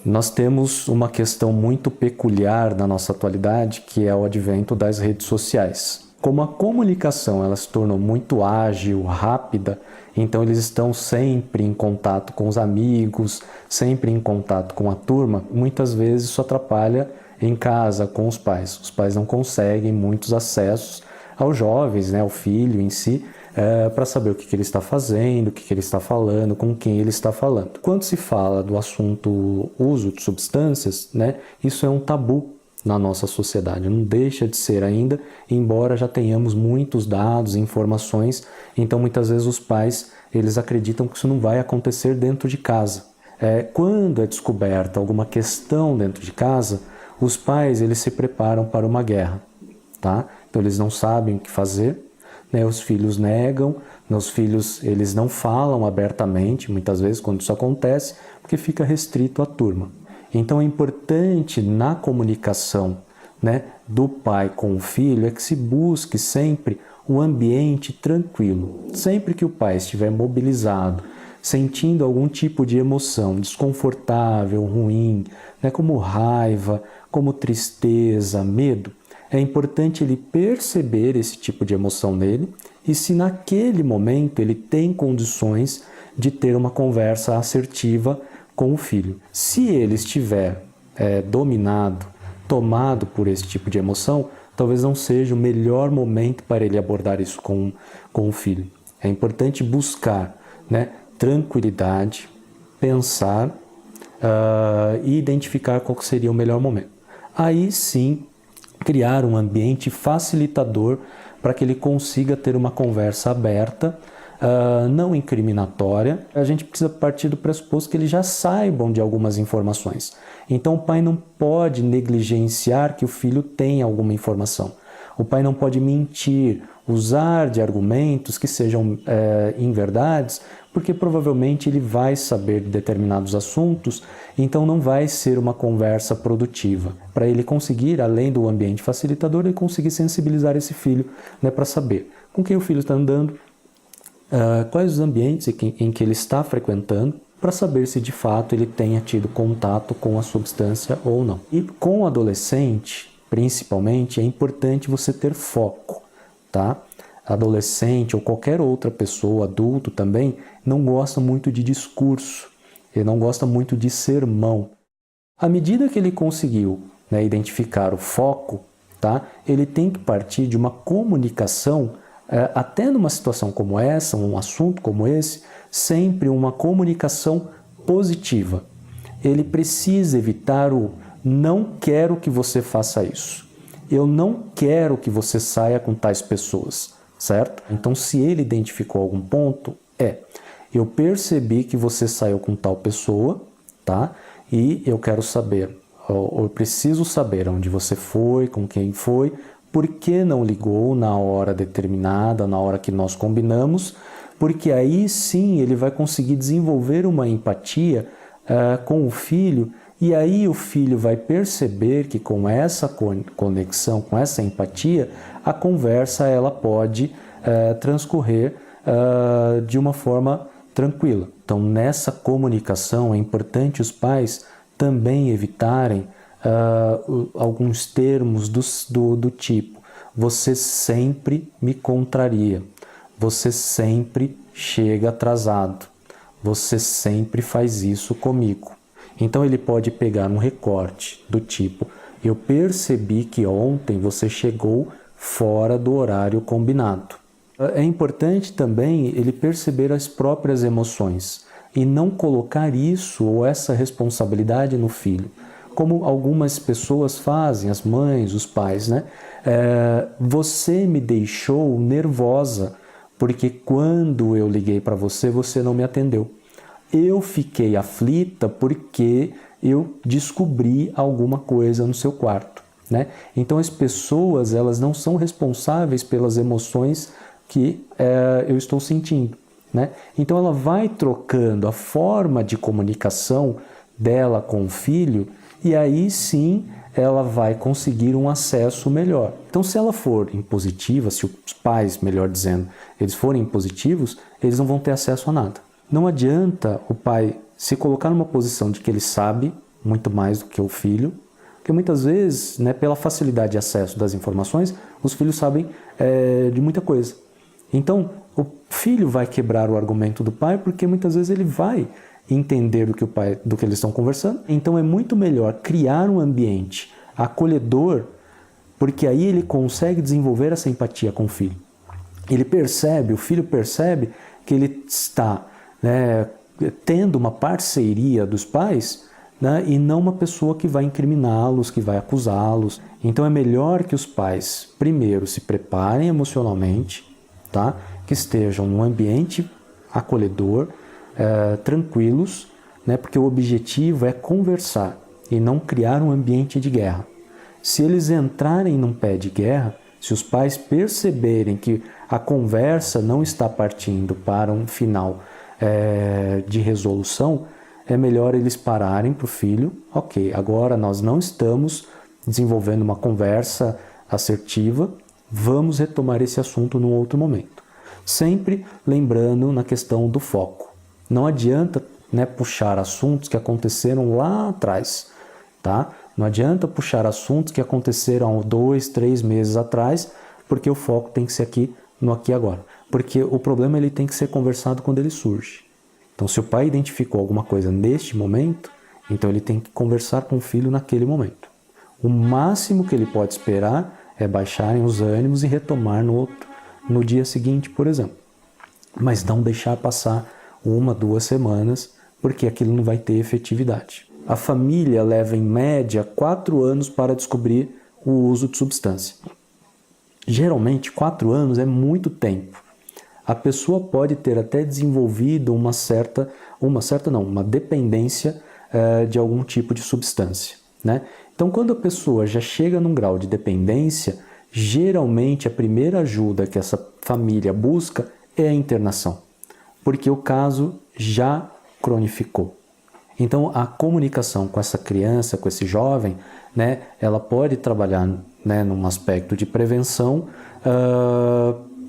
Nós temos uma questão muito peculiar na nossa atualidade, que é o advento das redes sociais. Como a comunicação ela se tornou muito ágil, rápida, então eles estão sempre em contato com os amigos, sempre em contato com a turma, muitas vezes isso atrapalha em casa com os pais. Os pais não conseguem muitos acessos aos jovens, ao filho em si, para saber o que ele está fazendo, o que ele está falando, com quem ele está falando. Quando se fala do assunto uso de substâncias, isso é um tabu na nossa sociedade, não deixa de ser ainda, embora já tenhamos muitos dados, informações, então muitas vezes os pais eles acreditam que isso não vai acontecer dentro de casa. Quando é descoberta alguma questão dentro de casa, os pais eles se preparam para uma guerra, tá? Então eles não sabem o que fazer, os filhos negam, os filhos eles não falam abertamente, muitas vezes quando isso acontece, porque fica restrito à turma. Então é importante na comunicação do pai com o filho é que se busque sempre um ambiente tranquilo. Sempre que o pai estiver mobilizado, sentindo algum tipo de emoção desconfortável, ruim, como raiva, como tristeza, medo, é importante ele perceber esse tipo de emoção nele e se naquele momento ele tem condições de ter uma conversa assertiva com o filho. Se ele estiver dominado, tomado por esse tipo de emoção, talvez não seja o melhor momento para ele abordar isso com o filho. É importante buscar tranquilidade, pensar e identificar qual seria o melhor momento. Aí sim, criar um ambiente facilitador para que ele consiga ter uma conversa aberta, não incriminatória. A gente precisa partir do pressuposto que eles já saibam de algumas informações. Então o pai não pode negligenciar que o filho tem alguma informação. O pai não pode mentir, usar de argumentos que sejam inverdades, porque provavelmente ele vai saber de determinados assuntos, então não vai ser uma conversa produtiva. Para ele conseguir, além do ambiente facilitador, ele conseguir sensibilizar esse filho para saber com quem o filho está andando, quais os ambientes em que ele está frequentando, para saber se de fato ele tenha tido contato com a substância ou não. E com o adolescente, principalmente, é importante você ter foco, tá? Adolescente ou qualquer outra pessoa, adulto também, não gosta muito de discurso, ele não gosta muito de sermão. À medida que ele conseguiu identificar o foco, tá? Ele tem que partir de uma comunicação, até numa situação como essa, um assunto como esse, sempre uma comunicação positiva. Ele precisa evitar o não quero que você faça isso. Eu não quero que você saia com tais pessoas, certo? Então, se ele identificou algum ponto, eu percebi que você saiu com tal pessoa, tá? E eu quero saber, ou eu preciso saber onde você foi, com quem foi, por que não ligou na hora determinada, na hora que nós combinamos, porque aí sim ele vai conseguir desenvolver uma empatia com o filho, e aí o filho vai perceber que com essa conexão, com essa empatia, a conversa ela pode transcorrer de uma forma tranquila. Então, nessa comunicação, é importante os pais também evitarem alguns termos do tipo: você sempre me contraria, você sempre chega atrasado, você sempre faz isso comigo. Então ele pode pegar um recorte do tipo: eu percebi que ontem você chegou fora do horário combinado. É importante também ele perceber as próprias emoções e não colocar isso ou essa responsabilidade no filho, como algumas pessoas fazem, as mães, os pais, você me deixou nervosa porque quando eu liguei para você, você não me atendeu. Eu fiquei aflita porque eu descobri alguma coisa no seu quarto, Então as pessoas elas não são responsáveis pelas emoções que eu estou sentindo, Então ela vai trocando a forma de comunicação dela com o filho e aí sim ela vai conseguir um acesso melhor. Então se ela for impositiva, se os pais, melhor dizendo, eles forem impositivos, eles não vão ter acesso a nada. Não adianta o pai se colocar numa posição de que ele sabe muito mais do que o filho, porque muitas vezes, né, pela facilidade de acesso das informações, os filhos sabem de muita coisa. Então, o filho vai quebrar o argumento do pai porque muitas vezes ele vai entender do que eles estão conversando. Então, é muito melhor criar um ambiente acolhedor, porque aí ele consegue desenvolver essa empatia com o filho. O filho percebe que ele está, né, tendo uma parceria dos pais, né, e não uma pessoa que vai incriminá-los, que vai acusá-los. Então é melhor que os pais, primeiro, se preparem emocionalmente, tá? Que estejam num ambiente acolhedor, tranquilos, né? Porque o objetivo é conversar e não criar um ambiente de guerra. Se eles entrarem num pé de guerra, se os pais perceberem que a conversa não está partindo para um final de resolução, é melhor eles pararem para o filho. Ok, agora nós não estamos desenvolvendo uma conversa assertiva, vamos retomar esse assunto num outro momento. Sempre lembrando na questão do foco. Não adianta, né, puxar assuntos que aconteceram lá atrás, tá? Não adianta puxar assuntos que aconteceram há 2, 3 meses atrás, porque o foco tem que ser aqui, no aqui e agora. Porque o problema ele tem que ser conversado quando ele surge. Então, se o pai identificou alguma coisa neste momento, então ele tem que conversar com o filho naquele momento. O máximo que ele pode esperar é baixarem os ânimos e retomar no dia seguinte, por exemplo. Mas não deixar passar 1, 2 semanas, porque aquilo não vai ter efetividade. A família leva em média 4 anos para descobrir o uso de substância. Geralmente 4 anos é muito tempo. A pessoa pode ter até desenvolvido uma dependência de algum tipo de substância, né? Então, quando a pessoa já chega num grau de dependência, geralmente a primeira ajuda que essa família busca é a internação, porque o caso já cronificou. Então, a comunicação com essa criança, com esse jovem, né, ela pode trabalhar, né, num aspecto de prevenção,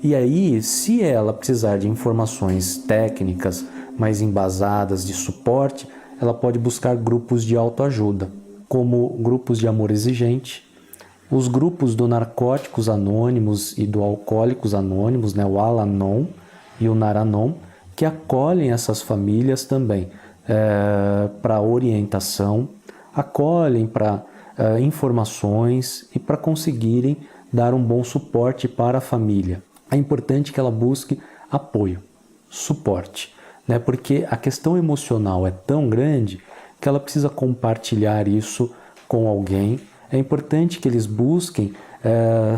e aí, se ela precisar de informações técnicas mais embasadas, de suporte, ela pode buscar grupos de autoajuda, como grupos de amor exigente, os grupos do Narcóticos Anônimos e do Alcoólicos Anônimos, né, o Al-Anon e o Nar-Anon, que acolhem essas famílias também para orientação, acolhem para informações e para conseguirem dar um bom suporte para a família. É importante que ela busque apoio, suporte, né? Porque a questão emocional é tão grande que ela precisa compartilhar isso com alguém. É importante que eles busquem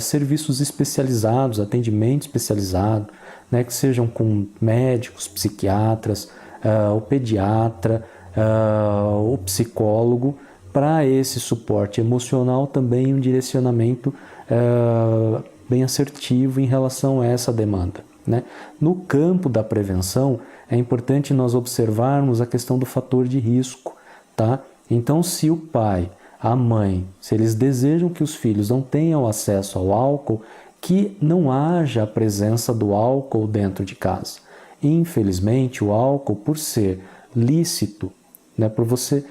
serviços especializados, atendimento especializado, né? Que sejam com médicos, psiquiatras, o pediatra, o psicólogo, para esse suporte emocional também um direcionamento bem assertivo em relação a essa demanda, né? No campo da prevenção, é importante nós observarmos a questão do fator de risco, tá? Então, se o pai, a mãe, se eles desejam que os filhos não tenham acesso ao álcool, que não haja a presença do álcool dentro de casa. Infelizmente, o álcool, por ser lícito, né, por você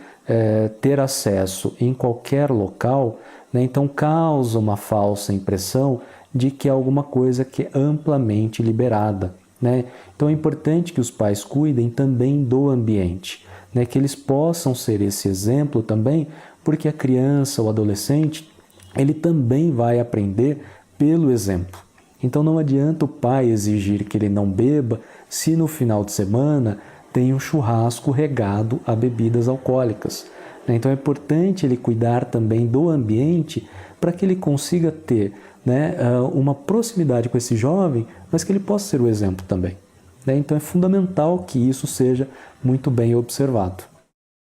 ter acesso em qualquer local, né, então causa uma falsa impressão de que é alguma coisa que é amplamente liberada, né? Então é importante que os pais cuidem também do ambiente, né, que eles possam ser esse exemplo também, porque a criança, o adolescente, ele também vai aprender pelo exemplo. Então não adianta o pai exigir que ele não beba se no final de semana tem um churrasco regado a bebidas alcoólicas. Então é importante ele cuidar também do ambiente para que ele consiga ter, né, uma proximidade com esse jovem, mas que ele possa ser o exemplo também, né? Então é fundamental que isso seja muito bem observado.